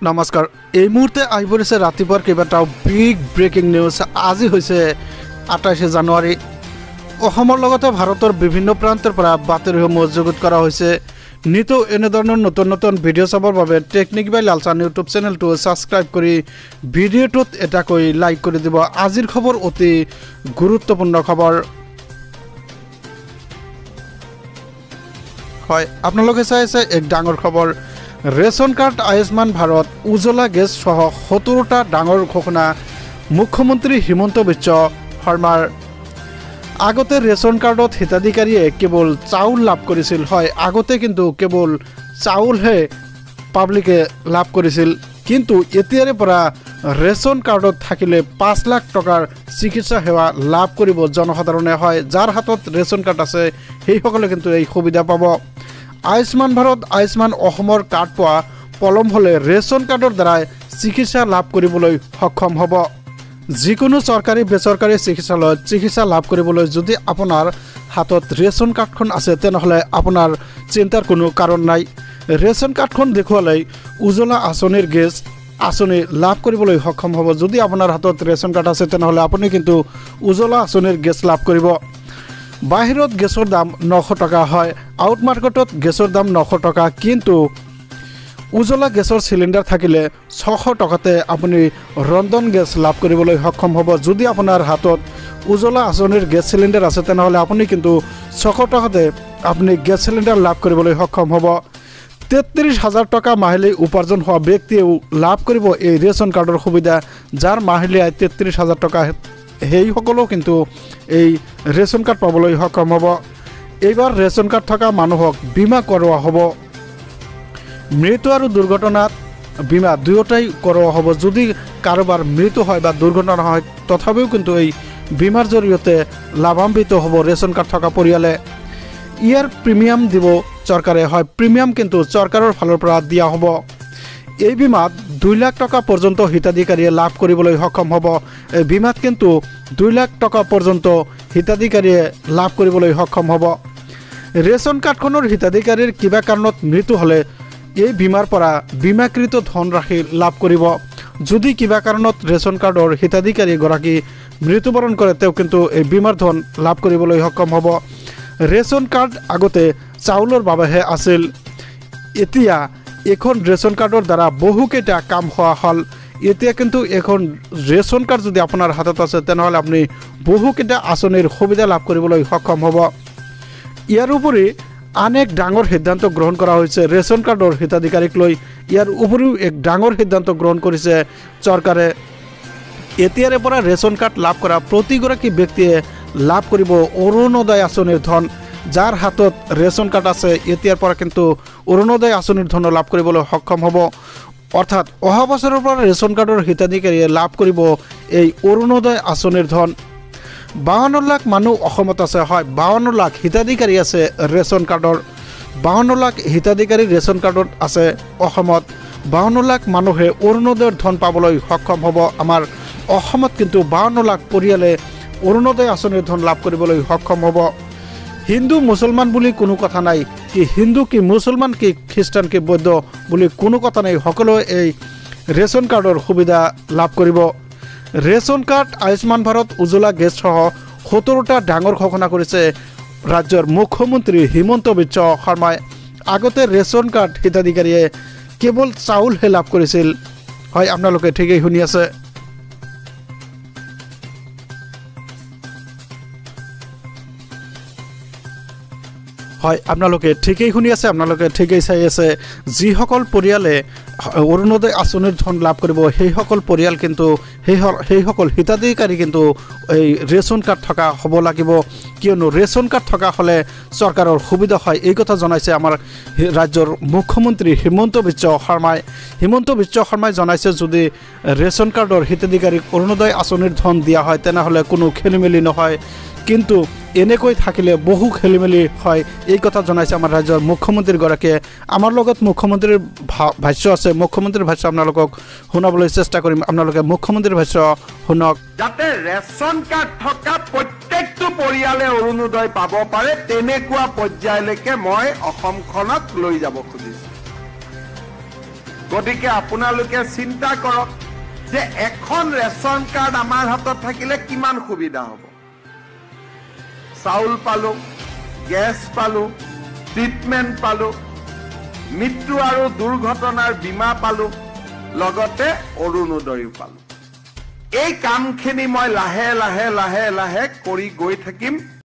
নমস্কাৰ এই মুহূৰ্তে আহি পৰিছে ৰাতিপুৱাৰ কেইবাটাও বিগ ব্ৰেকিং নিউজ। আজি হৈছে ২৮ জানুৱাৰী। অসমৰ লগতে ভাৰতৰ বিভিন্ন প্ৰান্তৰ পৰা বাতৰিসমূহ যুগুত কৰা হৈছে। নিতৌ এনেধৰণৰ নতুন নতুন ভিডিঅ' চাবৰ বাবে টেকনিক বাই লালচান ইউটিউব চেনেলটো ছাবস্ক্ৰাইব কৰি ভিডিঅ'টোত এটাকৈ লাইক কৰি দিব। আজিৰ খবৰ অতি গুৰুত্বপূৰ্ণ খবৰ। হয়, আপোনালোকে চাই আছে এক ডাঙৰ খবৰ। Ration card, Ayushman Bharat, Ujjwala gas সহ ৭০টা ডাঙৰ ঘোষণা মুখ্যমন্ত্ৰী হিমন্ত বিশ্ব শৰ্মাৰ। আগতে ৰেচন কাৰ্ডত হিতাধিকাৰীয়ে কেৱল চাউল লাভ কৰিছিল। হয়, আগতে কিন্তু কেৱল চাউলহে পাব্লিকে লাভ কৰিছিল, কিন্তু এতিয়াৰে পৰা ৰেচন কাৰ্ডত থাকিলে ৫ লাখ টকাৰ চিকিৎসা সেৱা লাভ কৰিব জনসাধাৰণে। হয়, যাৰ হাতত ৰেচন কাৰ্ড আছে সেইসকলে কিন্তু এই সুবিধা পাব। আয়ুষ্মান ভাৰত, আয়ুষ্মান অসমৰ কাৰ্ড পোৱা পলম হ'লে ৰেচন কাৰ্ডৰ দ্বাৰাই চিকিৎসা লাভ কৰিবলৈ সক্ষম হ'ব। যিকোনো চৰকাৰী বেচৰকাৰী চিকিৎসালয়ত চিকিৎসা লাভ কৰিবলৈ যদি আপোনাৰ হাতত ৰেচন কাৰ্ডখন আছে তেনেহ'লে আপোনাৰ চিন্তাৰ কোনো কাৰণ নাই। ৰেচন কাৰ্ডখন দেখুৱালেই উজ্জ্বলা আঁচনিৰ গেছ আঁচনি লাভ কৰিবলৈ সক্ষম হ'ব। যদি আপোনাৰ হাতত ৰেচন কাৰ্ড আছে তেনেহ'লে আপুনি কিন্তু উজ্জ্বলা আঁচনিৰ গেছ লাভ কৰিব। বাহিৰত গেছৰ দাম ৯০০ টকা। হয়, আউট মাৰ্কেটত গেছৰ দাম ৯০০ টকা, কিন্তু উজ্জ্বলা গেছৰ চিলিণ্ডাৰ থাকিলে ৬০০ টকাতে আপুনি ৰন্ধন গেছ লাভ কৰিবলৈ সক্ষম হ'ব। যদি আপোনাৰ হাতত উজ্জ্বলা আঁচনিৰ গেছ চিলিণ্ডাৰ আছে তেনেহ'লে আপুনি কিন্তু ৬০০ টকাতে আপুনি গেছ চিলিণ্ডাৰ লাভ কৰিবলৈ সক্ষম হ'ব। ৩৩,০০০ টকা মাহিলী উপাৰ্জন হোৱা ব্যক্তিয়েও লাভ কৰিব এই ৰেচন কাৰ্ডৰ সুবিধা। যাৰ মাহিলী আয় ৩৩,০০০ টকা সেইসকলেও কিন্তু এই ৰেচন কাৰ্ড পাবলৈ সক্ষম হ'ব। এইবাৰ ৰেচন কাৰ্ড থকা মানুহক বীমা কৰোৱা হ'ব। মৃত্যু আৰু দুৰ্ঘটনাত বীমা দুয়োটাই কৰোৱা হ'ব। যদি কাৰোবাৰ মৃত্যু হয় বা দুৰ্ঘটনা হয় তথাপিও কিন্তু এই বীমাৰ জৰিয়তে লাভান্বিত হ'ব ৰেচন কাৰ্ড থকা পৰিয়ালে। ইয়াৰ প্ৰিমিয়াম দিব চৰকাৰে। হয়, প্ৰিমিয়াম কিন্তু চৰকাৰৰ ফালৰ পৰা দিয়া হ'ব। এই বীমাত ২ লাখ টকা পৰ্যন্ত হিতাধিকাৰীয়ে লাভ কৰিবলৈ সক্ষম হ'ব। এই বীমাত কিন্তু ২ লাখ টকা পৰ্যন্ত হিতাধিকাৰীয়ে লাভ কৰিবলৈ সক্ষম হ'ব। ৰেচন কাৰ্ডখনৰ হিতাধিকাৰীৰ কিবা কাৰণত মৃত্যু হ'লে এই বীমাৰ পৰা বীমাকৃত ধনৰাশি লাভ কৰিব। যদি কিবা কাৰণত ৰেচন কাৰ্ডৰ হিতাধিকাৰীগৰাকী মৃত্যুবৰণ কৰে তেওঁ কিন্তু এই বীমাৰ ধন লাভ কৰিবলৈ সক্ষম হ'ব। ৰেচন কাৰ্ড আগতে চাউলৰ বাবেহে আছিল, এতিয়া এখন ৰেচন কাৰ্ডৰ দ্বাৰা বহুকেইটা কাম হোৱা হ'ল। এতিয়া কিন্তু এখন ৰেচন কাৰ্ড যদি আপোনাৰ হাতত আছে তেনেহ'লে আপুনি বহুকেইটা আঁচনিৰ সুবিধা লাভ কৰিবলৈ সক্ষম হ'ব। ইয়াৰ উপৰি আন এক ডাঙৰ সিদ্ধান্ত গ্ৰহণ কৰা হৈছে ৰেচন কাৰ্ডৰ হিতাধিকাৰীক লৈ। ইয়াৰ উপৰিও এক ডাঙৰ সিদ্ধান্ত গ্ৰহণ কৰিছে চৰকাৰে। এতিয়াৰে পৰা ৰেচন কাৰ্ড লাভ কৰা প্ৰতিগৰাকী ব্যক্তিয়ে লাভ কৰিব অৰুণোদয় আঁচনিৰ ধন। যাৰ হাতত ৰেচন কাৰ্ড আছে এতিয়াৰ পৰা কিন্তু অৰুণোদয় আঁচনিৰ ধন লাভ কৰিবলৈ সক্ষম হ'ব। অৰ্থাৎ অহা বছৰৰ পৰা ৰেচন কাৰ্ডৰ হিতাধিকাৰীয়ে লাভ কৰিব এই অৰুণোদয় আঁচনিৰ ধন। ৫২ লাখ মানুহ অসমত আছে। হয়, ৫২ লাখ হিতাধিকাৰী আছে ৰেচন কাৰ্ডৰ। ৫২ লাখ হিতাধিকাৰী ৰেচন কাৰ্ডত আছে অসমত। ৫২ লাখ মানুহে অৰুণোদয়ৰ ধন পাবলৈ সক্ষম হ'ব। আমাৰ অসমত কিন্তু ৫২ লাখ পৰিয়ালে অৰুণোদয় আঁচনিৰ ধন লাভ কৰিবলৈ সক্ষম হ'ব। হিন্দু মুছলমান বুলি কোনো কথা নাই, কি হিন্দু কি মুছলমান কি খ্ৰীষ্টান কি বৌদ্ধ বুলি কোনো কথা নাই, সকলোৱে এই ৰেচন কাৰ্ডৰ সুবিধা লাভ কৰিব। Ration card, Ayushman Bharat, Ujjwala gas সহ ৭০টা ডাঙৰ ঘোষণা কৰিছে ৰাজ্যৰ মুখ্যমন্ত্ৰী হিমন্ত বিশ্ব শৰ্মাই। আগতে ৰেচন কাৰ্ড হিতাধিকাৰীয়ে কেৱল চাউলহে লাভ কৰিছিল। হয়, আপোনালোকে ঠিকেই শুনি আছে। হয়, আপোনালোকে ঠিকেই শুনি আছে, আপোনালোকে ঠিকেই চাই আছে। যিসকল পৰিয়ালে অৰুণোদয় আঁচনিৰ ধন লাভ কৰিব সেইসকল পৰিয়াল কিন্তু সেইসকল হিতাধিকাৰী কিন্তু এই ৰেচন কাৰ্ড থকা হ'ব লাগিব, কিয়নো ৰেচন কাৰ্ড থকা হ'লে চৰকাৰৰ সুবিধা হয়। এই কথা জনাইছে আমাৰ ৰাজ্যৰ মুখ্যমন্ত্ৰী হিমন্ত বিশ্ব শৰ্মাই। হিমন্ত বিশ্ব শৰ্মাই জনাইছে যদি ৰেচন কাৰ্ডৰ হিতাধিকাৰীক অৰুণোদয় আঁচনিৰ ধন দিয়া হয় তেনেহ'লে কোনো খেলিমেলি নহয়, কিন্তু এনেকৈ থাকিলে বহু খেলিমেলি হয়। এই কথা জনাইছে আমাৰ ৰাজ্যৰ মুখ্যমন্ত্ৰীগৰাকীয়ে। আমাৰ লগত মুখ্যমন্ত্ৰীৰ ভাষ্য আছে, মুখ্যমন্ত্ৰীৰ ভাষ্য আপোনালোকক শুনাবলৈ চেষ্টা কৰিম। আপোনালোকে মুখ্যমন্ত্ৰীৰ ভাষ্য শুনক। যাতে ৰেচন কাৰ্ড থকা প্ৰত্যেকটো পৰিয়ালে অৰুণোদয় পাব পাৰে তেনেকুৱা পৰ্যায়লৈকে মই অসমখনক লৈ যাব খুজিছোঁ। গতিকে আপোনালোকে চিন্তা কৰক যে এখন ৰেচন কাৰ্ড আমাৰ হাতত থাকিলে কিমান সুবিধা হ'ব। চাউল পালো, গেছ পালো, ট্ৰিটমেণ্ট পালো, মৃত্যু আৰু দুৰ্ঘটনাৰ বীমা পালো, লগতে অৰুণোদয়ো পালো। এই কামখিনি মই লাহে লাহে লাহে লাহে কৰি গৈ থাকিম।